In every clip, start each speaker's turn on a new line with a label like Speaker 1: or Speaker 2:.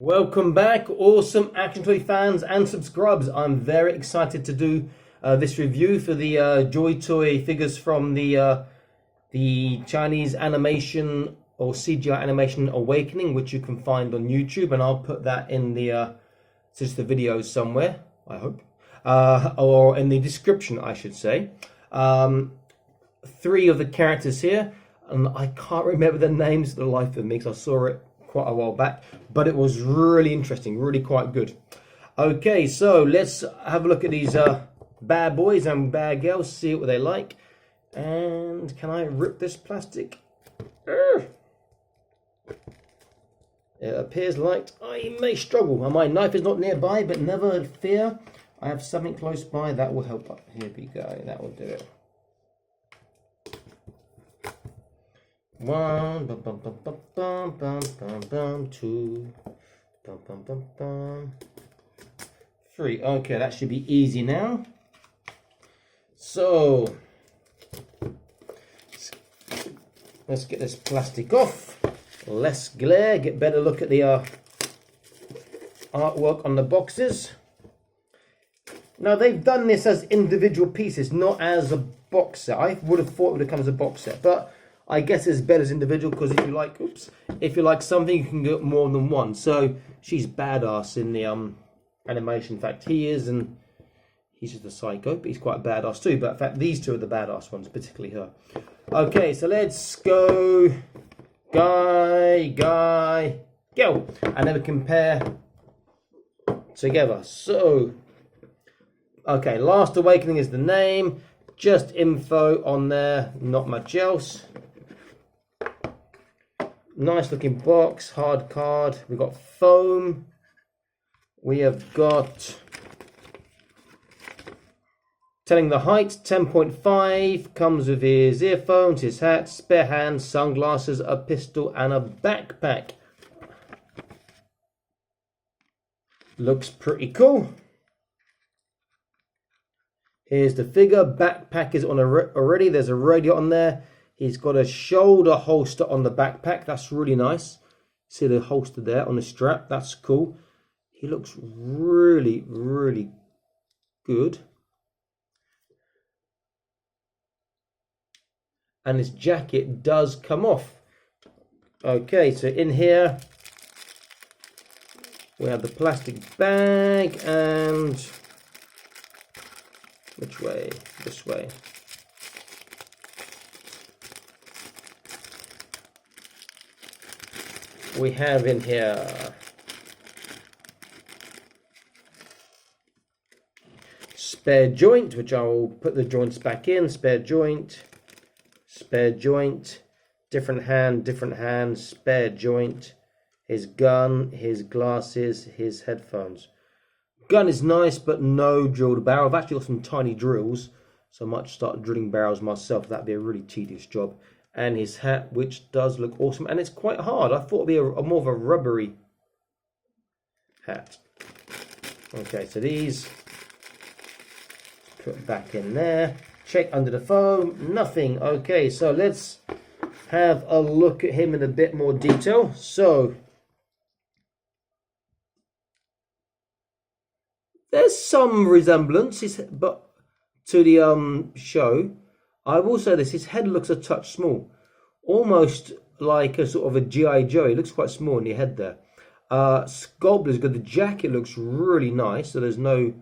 Speaker 1: Welcome back, awesome action toy fans and subscribers. I'm very excited to do this review for the Joy Toy figures from the Chinese animation or CGI animation Awakening, which you can find on YouTube, and I'll put that in the just the videos somewhere, I hope, or in the description, I should say. Three of the characters here, and I can't remember the names for the life of me because I saw it quite a while back, but it was really interesting, really quite good. Okay, so let's have a look at these bad boys and bad girls, see what they like. And can I rip this plastic? It appears like I may struggle, and my knife is not nearby, but never fear, I have something close by that will help. Here we go, that will do it. One, bum, bum, bum, bum, bum, bum, bum, bum, two, bum, bum, bum, bum, three. Okay, that should be easy now. So, let's get this plastic off. Less glare, get better look at the artwork on the boxes. Now, they've done this as individual pieces, not as a box set. I would have thought it would have come as a box set, but I guess it's better as individual because if you like, if you like something, you can get more than one. So she's badass in the animation. In fact, he is, and he's just a psycho, but he's quite badass too. But in fact, these two are the badass ones, particularly her. Okay, so let's go, guy, go, and then we compare together. So, okay, Last Awakening is the name. Just info on there, not much else. Nice looking box, hard card. We've got foam. We have got telling the height, 10.5. Comes with his earphones, his hat, spare hands, sunglasses, a pistol, and a backpack. Looks pretty cool. Here's the figure. Backpack is on already. There's a radio on there. He's got a shoulder holster on the backpack. That's really nice. See the holster there on the strap. That's cool. He looks really, really good. And his jacket does come off. Okay, so in here we have the plastic bag and which way? This way. We have in here spare joint, which I will put the joints back in. Spare joint, different hand, spare joint, his gun, his glasses, his headphones. Gun is nice, but no drilled barrel. I've actually got some tiny drills, so I might start drilling barrels myself. That'd be a really tedious job. And his hat, which does look awesome, and it's quite hard. I thought it'd be a more of a rubbery hat. Okay, so these put back in there. Check under the foam, nothing. Okay, so let's have a look at him in a bit more detail. So there's some resemblance, but to the show. I will say this, his head looks a touch small. Almost like a sort of a G.I.Joe. It looks quite small in your head there. Sculpt is good. The jacket looks really nice, so there's no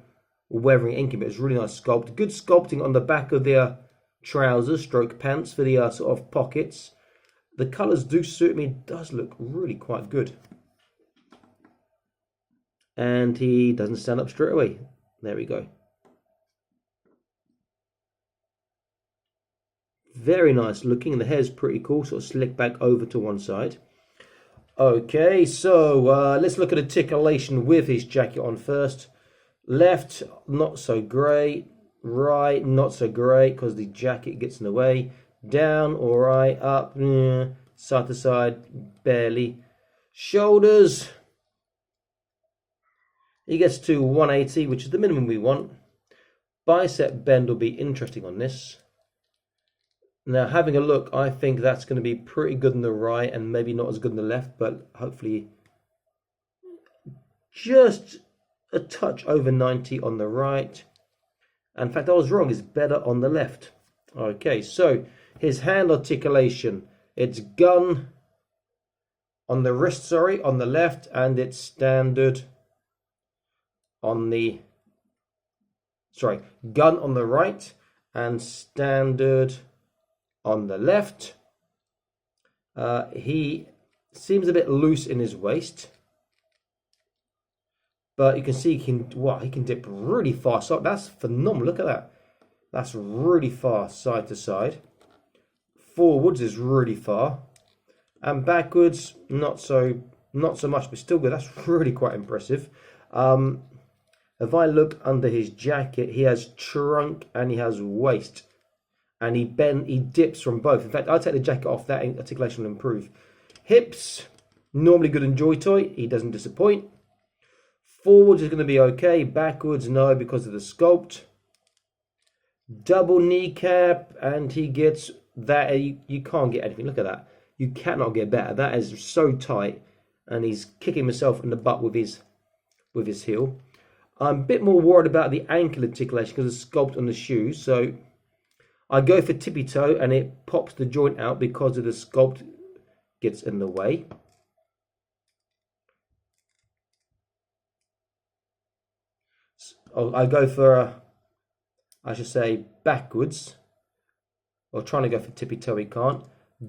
Speaker 1: weathering ink in it. It's really nice sculpt. Good sculpting on the back of the trousers, stroke pants for the sort of pockets. The colours do suit me. It does look really quite good. And he doesn't stand up straight away. There we go. Very nice looking. The hair's pretty cool, sort of slick back over to one side. Okay, so let's look at articulation with his jacket on first. Left, not so great. Right, not so great because the jacket gets in the way. Down, all right. Up, side to side, barely. Shoulders, he gets to 180, which is the minimum we want. Bicep bend will be interesting on this. Now, having a look, I think that's going to be pretty good on the right and maybe not as good on the left, but hopefully just a touch over 90 on the right. In fact, I was wrong, it's better on the left. Okay, so his hand articulation, it's gun on the wrist, sorry, on the left, and it's standard on the, sorry, gun on the right and standard on the left. He seems a bit loose in his waist, but you can see he can dip really far. So that's phenomenal. Look at that. That's really far side to side. Forwards is really far, and backwards not so much, but still good. That's really quite impressive. If I look under his jacket, he has trunk and he has waist, and he dips from both. In fact, I'll take the jacket off. That articulation will improve. Hips normally good in Joy-Toy. He doesn't disappoint. Forwards is going to be okay. Backwards, no, because of the sculpt. Double kneecap, and he gets that. You can't get anything. Look at that. You cannot get better. That is so tight, and he's kicking himself in the butt with his heel. I'm a bit more worried about the ankle articulation because of the sculpt on the shoes. So I go for tippy toe, and it pops the joint out because of the sculpt gets in the way. I go for, I should say, backwards. Or trying to go for tippy toe, he can't.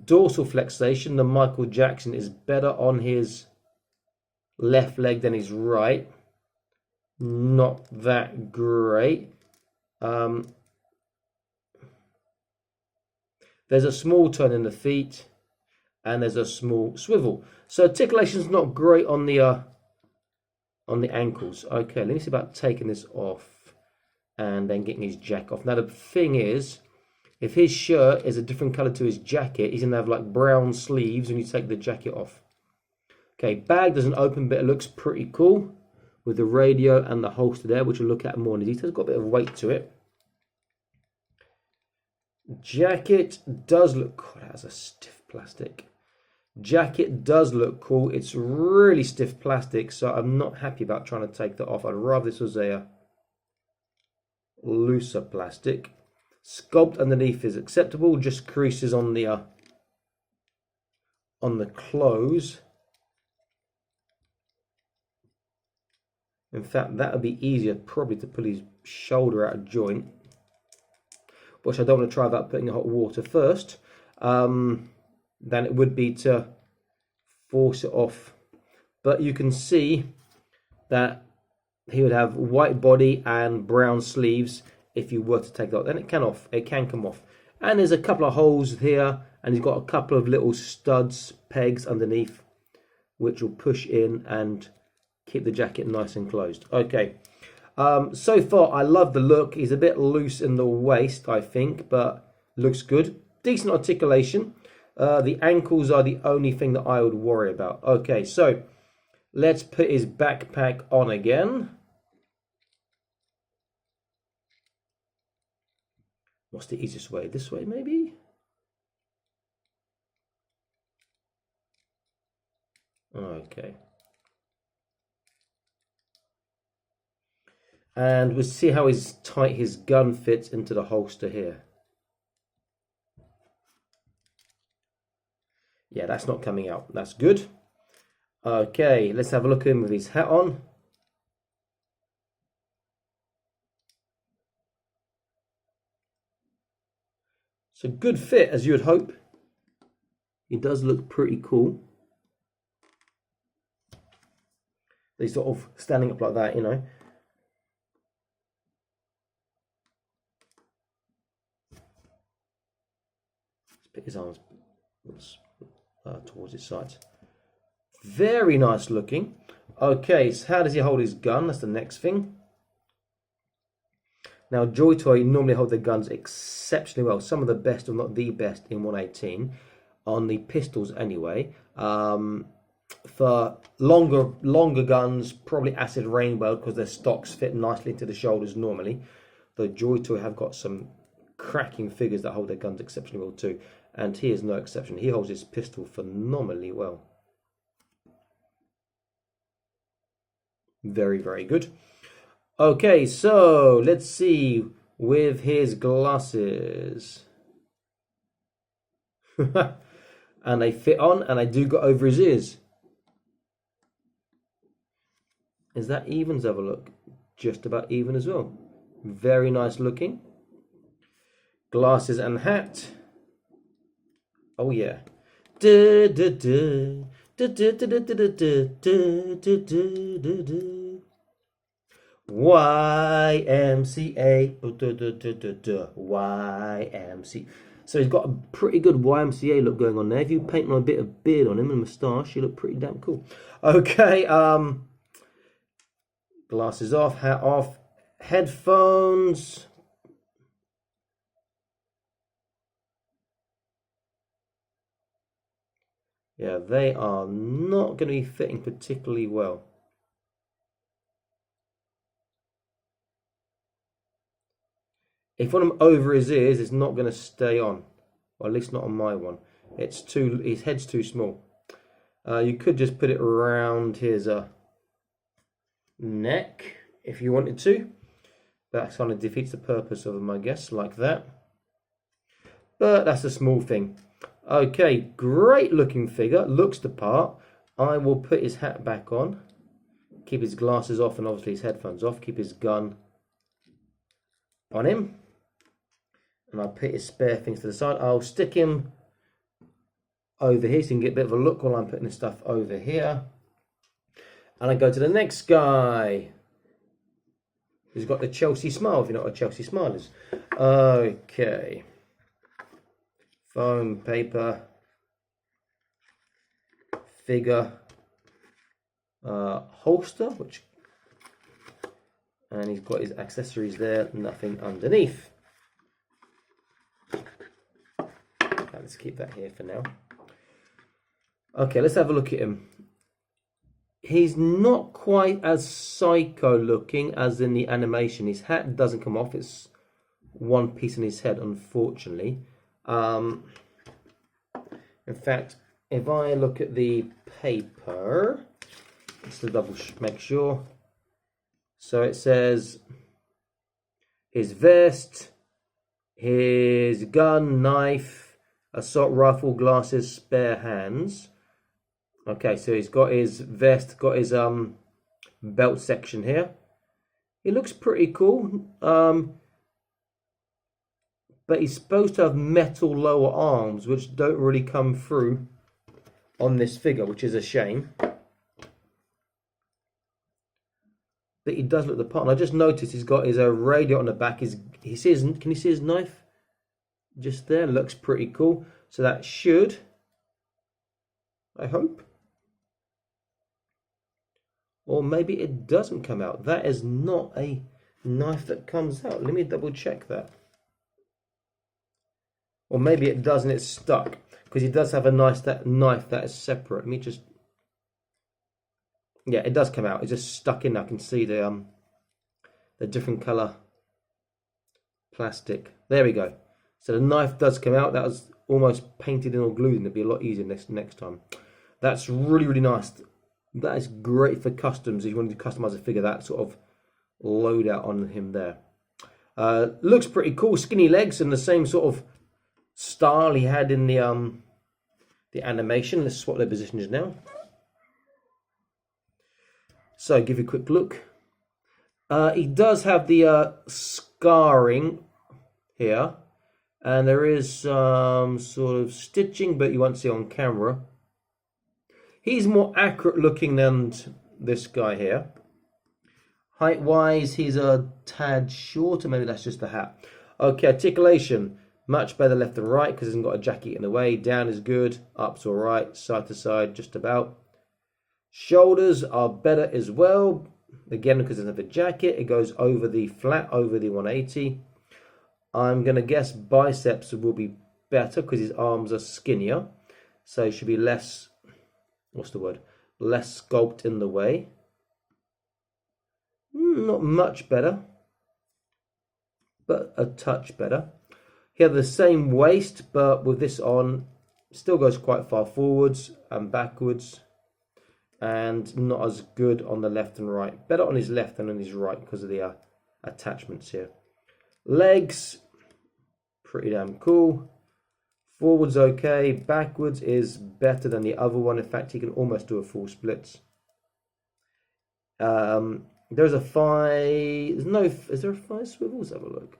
Speaker 1: Dorsal flexation, the Michael Jackson is better on his left leg than his right. Not that great. There's a small turn in the feet, and there's a small swivel. So articulation is not great on the ankles. Okay, let me see about taking this off and then getting his jacket off. Now the thing is, if his shirt is a different color to his jacket, he's gonna have like brown sleeves when you take the jacket off. Okay, bag doesn't open, but it looks pretty cool with the radio and the holster there, which we'll look at more in detail. It's got a bit of weight to it. Jacket does look cool. That has a stiff plastic. Jacket does look cool. It's really stiff plastic, so I'm not happy about trying to take that off. I'd rather this was a looser plastic. Sculpt underneath is acceptable, just creases on the clothes. In fact, that would be easier probably to pull his shoulder out of joint, which I don't want to try without putting in hot water first, than it would be to force it off. But you can see that he would have white body and brown sleeves if you were to take that off. Then it can come off. And there's a couple of holes here, and he's got a couple of little studs, pegs underneath, which will push in and keep the jacket nice and closed. Okay. So far, I love the look. He's a bit loose in the waist, I think, but looks good. Decent articulation. The ankles are the only thing that I would worry about. Okay, so let's put his backpack on again. What's the easiest way? This way, maybe? Okay. And we'll see how tight his gun fits into the holster here. Yeah, that's not coming out. That's good. Okay, let's have a look at him with his hat on. It's a good fit, as you would hope. He does look pretty cool. He's sort of standing up like that, you know. Let's put his arms towards his sides. Very nice looking. Okay, so how does he hold his gun? That's the next thing. Now, Joy-Toy normally hold their guns exceptionally well. Some of the best, if not the best, in 118 on the pistols anyway. For longer guns, probably Acid Rainbow, because their stocks fit nicely into the shoulders normally. Though Joy-Toy have got some cracking figures that hold their guns exceptionally well too. And he is no exception. He holds his pistol phenomenally well. Very, very good. Okay, so let's see with his glasses. And they fit on, and they do go over his ears. Is that even? Let's have a look. Just about even as well. Very nice looking. Glasses and hat. Oh yeah. YMCA. YMCA. So he's got a pretty good YMCA look going on there. If you paint on a bit of beard on him and moustache, he look pretty damn cool. Okay, glasses off, hat off, headphones. Yeah, they are not going to be fitting particularly well. If one of them over his ears, it's not going to stay on. Or at least not on my one. It's too, his head's too small. You could just put it around his neck if you wanted to. That kind of defeats the purpose of them, I guess, like that. But that's a small thing. Okay, great looking figure. Looks the part. I will put his hat back on. Keep his glasses off and obviously his headphones off. Keep his gun on him. And I'll put his spare things to the side. I'll stick him over here so you can get a bit of a look while I'm putting the stuff over here. And I go to the next guy. He's got the Chelsea smile, if you know what a Chelsea smile is. Okay. Foam, paper, figure, holster, and he's got his accessories there, nothing underneath. Let's keep that here for now. Okay, let's have a look at him. He's not quite as psycho looking as in the animation. His hat doesn't come off. It's one piece in his head, unfortunately. In fact, if I look at the paper, just to make sure. So it says his vest, his gun, knife, assault rifle, glasses, spare hands. Okay, so he's got his vest, got his belt section here. He looks pretty cool. But he's supposed to have metal lower arms, which don't really come through on this figure, which is a shame. But he does look the part. And I just noticed he's got his radio on the back. Can you see his knife? Just there, looks pretty cool. So that should, I hope. Or maybe it doesn't come out. That is not a knife that comes out. Let me double check that. Or maybe it does and it's stuck. Because he does have a nice knife that is separate. Let me just... Yeah, it does come out. It's just stuck in. I can see the different colour plastic. There we go. So the knife does come out. That was almost painted in or glued in. It'll be a lot easier next time. That's really, really nice. That is great for customs. If you want to customize a figure, that sort of loadout on him there. Looks pretty cool. Skinny legs and the same sort of style he had in the animation. Let's swap their positions now. So give you a quick look. He does have the scarring here, and there is some sort of stitching, but you won't see on camera. He's more accurate looking than this guy here. Height wise, he's a tad shorter. Maybe that's just the hat. Okay, articulation. Much better left than right because he hasn't got a jacket in the way. Down is good. Up's all right. Side to side, just about. Shoulders are better as well. Again, because there's a jacket, it goes over the flat, over the 180. I'm going to guess biceps will be better because his arms are skinnier. So he should be less, what's the word? Less sculpt in the way. Not much better, but a touch better. He has the same waist, but with this on, still goes quite far forwards and backwards. and not as good on the left and right. Better on his left than on his right because of the attachments here. Legs, pretty damn cool. Forwards okay. Backwards is better than the other one. In fact, he can almost do a full splits. There's a thigh. There's no. Is there a thigh swivel? Let's have a look.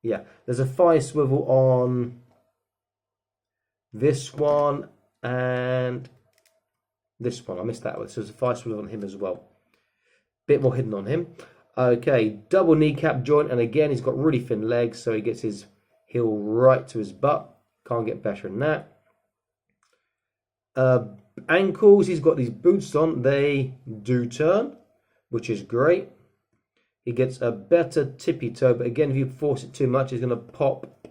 Speaker 1: Yeah, there's a thigh swivel on this one and this one. I missed that one. So there's a thigh swivel on him as well. Bit more hidden on him. Okay, double kneecap joint, and again he's got really thin legs, so he gets his heel right to his butt. Can't get better than that. Ankles, he's got these boots on. They do turn, which is great. He gets a better tippy toe, but again, if you force it too much, he's going to pop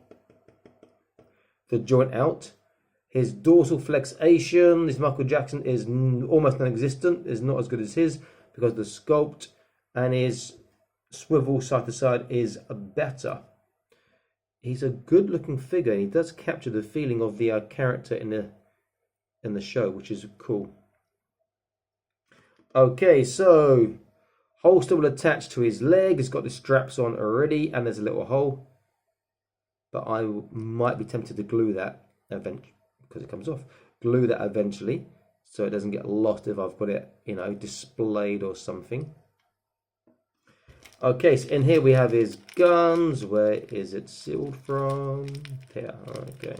Speaker 1: the joint out. His dorsal flexation, this Michael Jackson, is almost non-existent. Is not as good as his because the sculpt, and his swivel side to side is better. He's a good-looking figure, and he does capture the feeling of the character in the show, which is cool. Okay, so holster will attach to his leg. It's got the straps on already, and there's a little hole. But I might be tempted to glue that eventually because it comes off. Glue that eventually, so it doesn't get lost if I've got it, you know, displayed or something. Okay, so in here we have his guns. Where is it sealed from? Here, okay.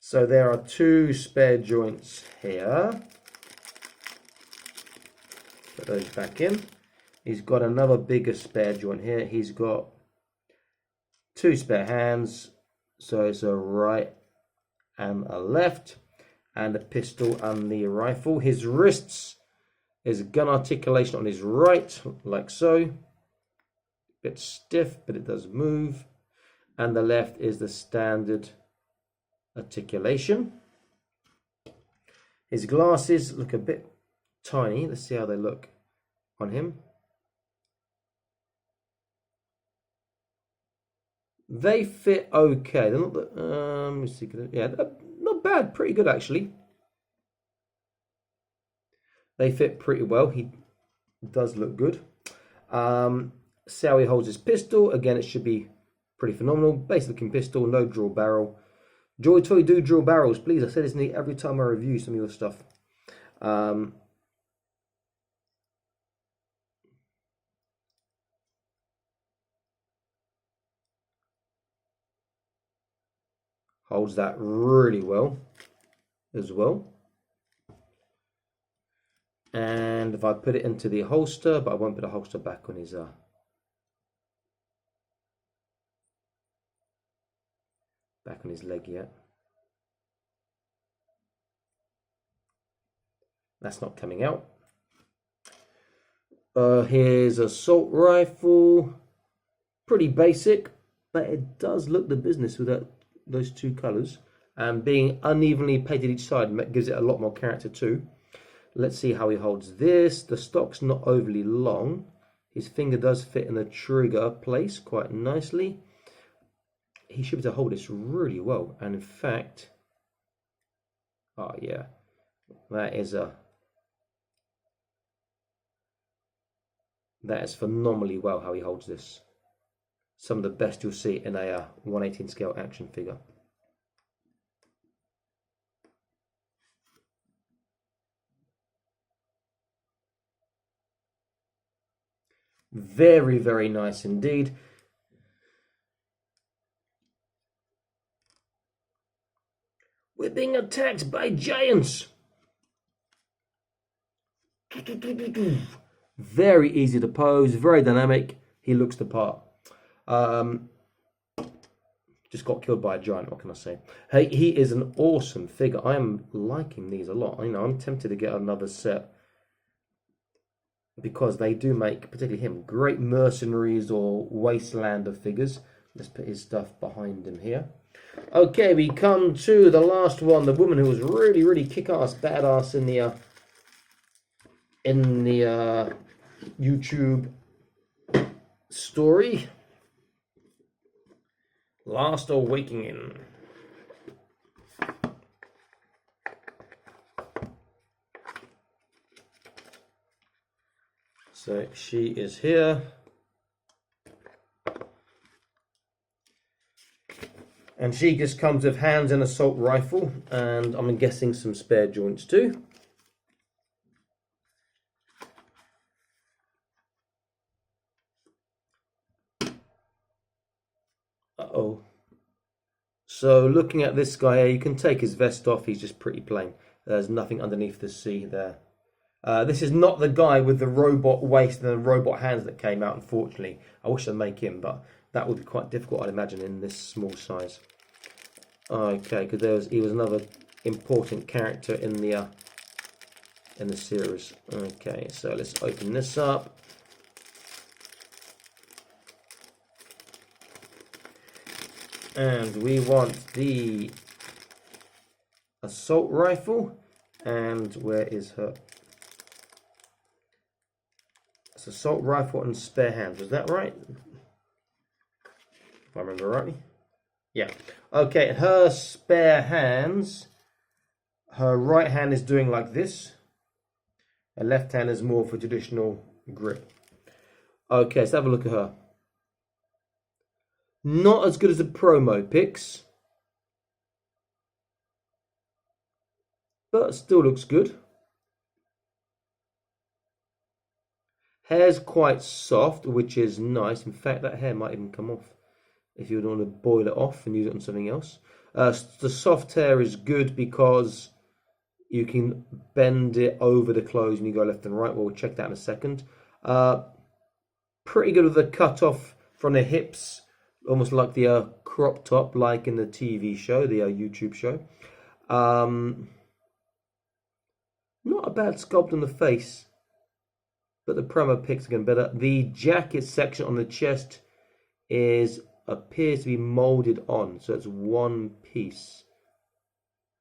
Speaker 1: So there are two spare joints here. Put those back in. He's got another bigger spare joint here. He's got two spare hands, so it's a right and a left, and a pistol and the rifle. His wrists is gun articulation on his right, like so. Bit stiff, but it does move. And the left is the standard articulation. His glasses look a bit tiny. Let's see how they look on him. They fit okay. They're not let me see. Yeah, not bad. Pretty good actually. They fit pretty well. He does look good. See how he holds his pistol. Again, it should be pretty phenomenal. Basic looking pistol, no dual barrel. Joy Toy, do dual barrels, please. I say this every time I review some of your stuff. Holds that really well as well. And if I put it into the holster, but I won't put a holster back on his leg yet. That's not coming out. Here's assault rifle. Pretty basic, but it does look the business with those two colours. And being unevenly painted each side gives it a lot more character too. Let's see how he holds this. The stock's not overly long. His finger does fit in the trigger place quite nicely. He should be able to hold this really well. And in fact, oh yeah, that is phenomenally well how he holds this. Some of the best you'll see in a 1/18 scale action figure. Very, very nice indeed. We're being attacked by giants. Very easy to pose, very dynamic. He looks the part. Just got killed by a giant, what can I say? Hey, he is an awesome figure. I am liking these a lot. You know, I'm tempted to get another set because they do make, particularly him, great mercenaries or wastelander figures. Let's put his stuff behind him here. Okay, we come to the last one, the woman who was really, really kick-ass, badass in the YouTube story. Last Awakening. So she is here. And she just comes with hands and assault rifle, and I'm guessing some spare joints too. Uh-oh. So looking at this guy here, you can take his vest off, he's just pretty plain. There's nothing underneath the C there. This is not the guy with the robot waist and the robot hands that came out, unfortunately. I wish I'd make him, but that would be quite difficult, I'd imagine, in this small size. Okay, because he was another important character in the series. Okay, so let's open this up. And we want the assault rifle. And where is her? It's assault rifle and spare hands. Was that right? If I remember rightly. Yeah. Okay, her spare hands. Her right hand is doing like this. Her left hand is more for traditional grip. Okay, let's have a look at her. Not as good as the promo pics, but still looks good. Hair's quite soft, which is nice. In fact, that hair might even come off if you want to boil it off and use it on something else. The soft hair is good because you can bend it over the clothes when you go left and right. We'll check that in a second. Pretty good with the cut off from the hips, almost like the crop top, like in the TV show, the YouTube show. Not a bad sculpt on the face, but the promo pics are getting better. The jacket section on the chest appears to be molded on, so it's one piece.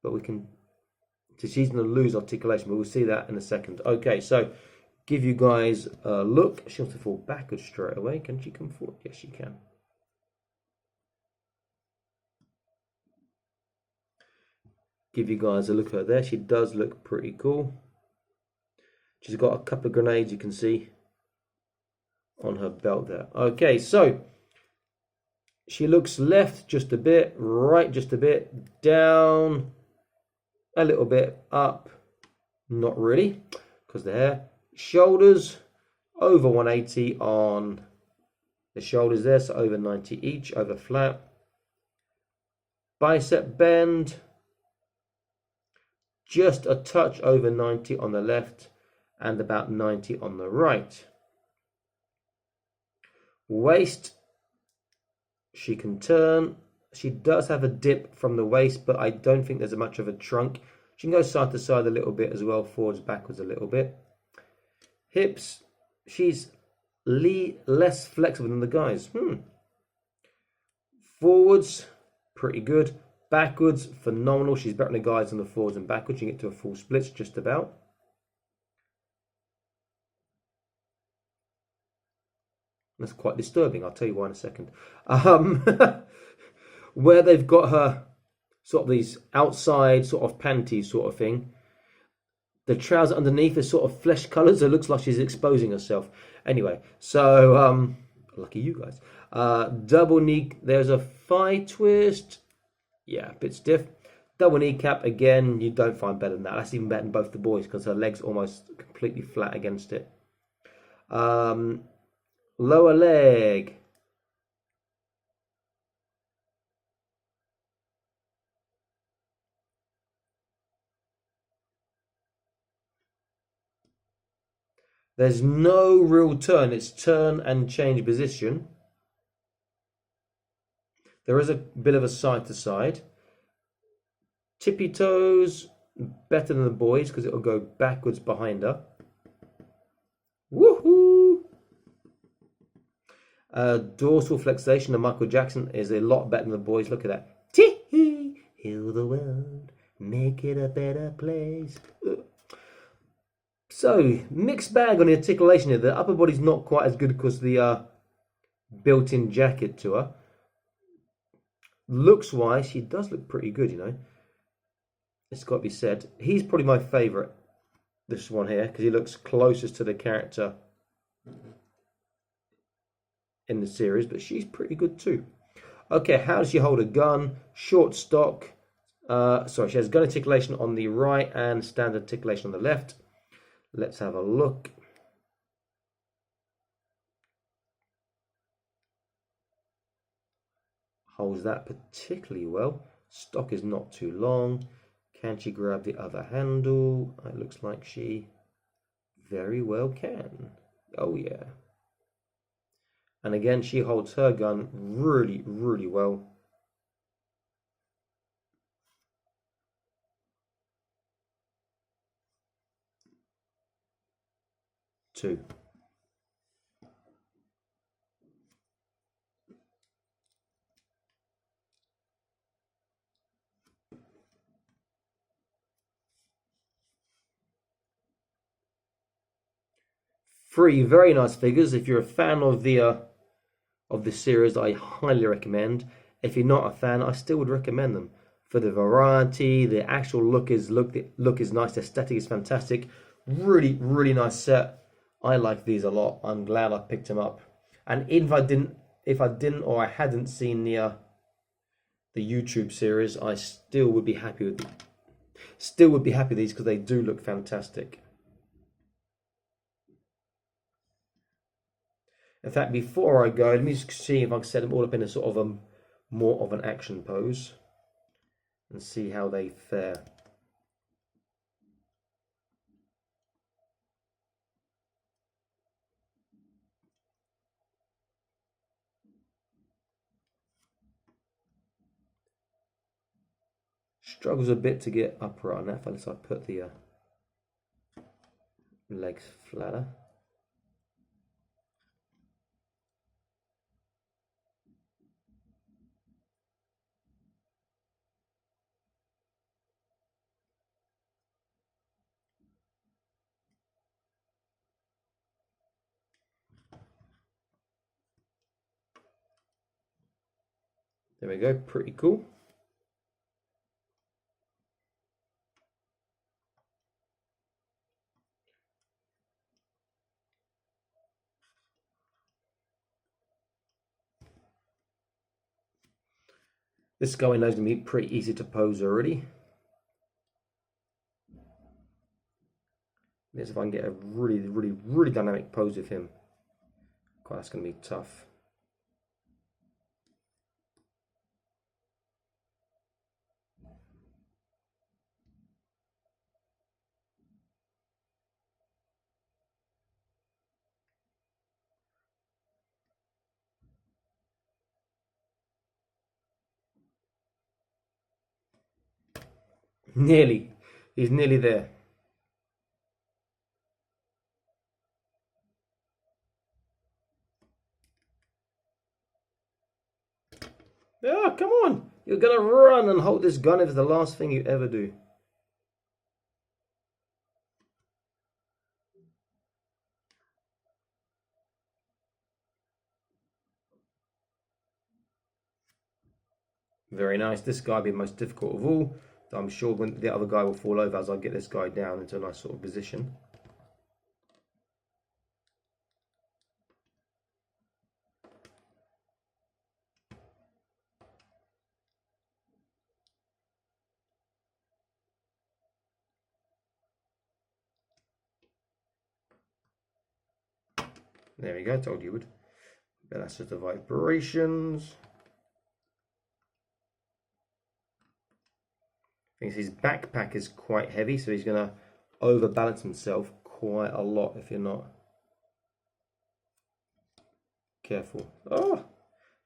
Speaker 1: But so she's going to lose articulation, but we'll see that in a second. Okay, so give you guys a look. She'll have to fall backwards straight away. Can she come forward? Yes, she can. Give you guys a look at her there. She does look pretty cool. She's got a couple of grenades, you can see, on her belt there. Okay, so she looks left just a bit, right just a bit, down a little bit, up, not really, because the hair. Shoulders, over 180 on the shoulders there, so over 90 each, over flat. Bicep bend, just a touch over 90 on the left, and about 90 on the right. Waist, she can turn. She does have a dip from the waist, but I don't think there's much of a trunk. She can go side to side a little bit as well, forwards, backwards a little bit. Hips, she's less flexible than the guys. Forwards, pretty good. Backwards, phenomenal. She's better than the guys on the forwards and backwards. You can get to a full splits just about. That's quite disturbing. I'll tell you why in a second. Where they've got her sort of these outside sort of panties sort of thing, the trouser underneath is sort of flesh colours. So it looks like she's exposing herself. Anyway, so lucky you guys. Double knee. There's a thigh twist. Yeah, a bit stiff. Double kneecap again. You don't find better than that. That's even better than both the boys because her legs almost completely flat against it. Lower leg. There's no real turn. It's turn and change position. There is a bit of a side to side. Tippy toes, better than the boys because it'll go backwards behind her. Woohoo! Dorsal flexation of Michael Jackson is a lot better than the boys. Look at that. Tee-hee, heal the world, make it a better place. So, mixed bag on the articulation here. The upper body's not quite as good because the built-in jacket to her. Looks-wise, she does look pretty good, you know. It's got to be said. He's probably my favourite, this one here, because he looks closest to the character in the series, but she's pretty good too. Okay, how does she hold a gun? Short stock. Sorry, she has gun articulation on the right and standard articulation on the left. Let's have a look. Holds that particularly well. Stock is not too long. Can she grab the other handle? It looks like she very well can. Oh yeah. And again, she holds her gun really, really well. Too. Three very nice figures. If you're a fan of the series, I highly recommend. If you're not a fan, I still would recommend them for the variety. The actual look is nice. The aesthetic is fantastic. Really, really nice set. I like these a lot. I'm glad I picked them up. And if I didn't, or I hadn't seen the YouTube series, I still would be happy with these because they do look fantastic. In fact, before I go, let me just see if I can set them all up in a sort of a more of an action pose and see how they fare. Struggles a bit to get upright on that unless I put the legs flatter. There we go, pretty cool. This guy knows to be pretty easy to pose already. Let's see if I can get a really, really, really dynamic pose with him. God, that's going to be tough. Nearly. He's nearly there. Oh, come on. You're going to run and hold this gun if it's the last thing you ever do. Very nice. This guy will be the most difficult of all. I'm sure when the other guy will fall over as I get this guy down into a nice sort of position. There we go, told you would. But that's just the vibrations. I think his backpack is quite heavy, so he's going to overbalance himself quite a lot if you're not careful. Oh!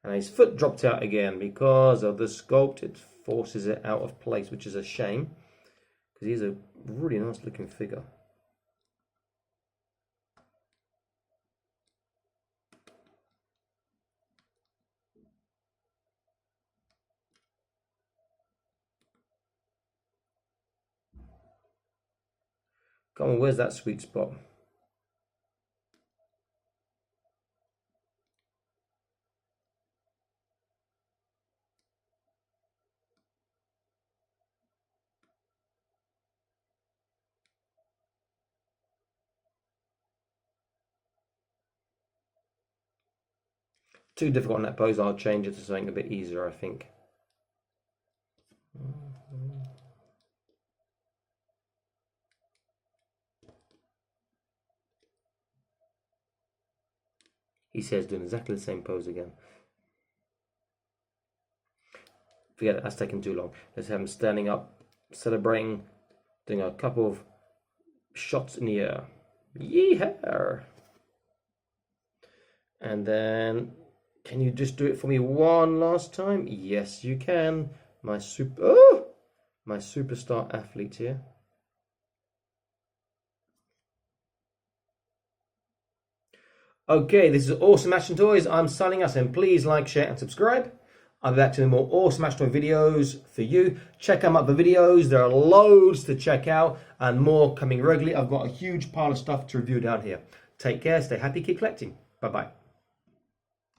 Speaker 1: And his foot dropped out again because of the sculpt. It forces it out of place, which is a shame because he's a really nice looking figure. Come on, where's that sweet spot? Too difficult on that pose. I'll change it to something a bit easier, I think. He says doing exactly the same pose again. Forget it, that's taking too long. Let's have him standing up, celebrating, doing a couple of shots in the air. Yeehaw! And then, can you just do it for me one last time? Yes, you can. My superstar athlete here. Okay, this is Awesome Action Toys. I'm signing us, and please like, share, and subscribe. I'll be back to more awesome action toy videos for you. Check out my other videos. There are loads to check out and more coming regularly. I've got a huge pile of stuff to review down here. Take care, stay happy, keep collecting. Bye-bye.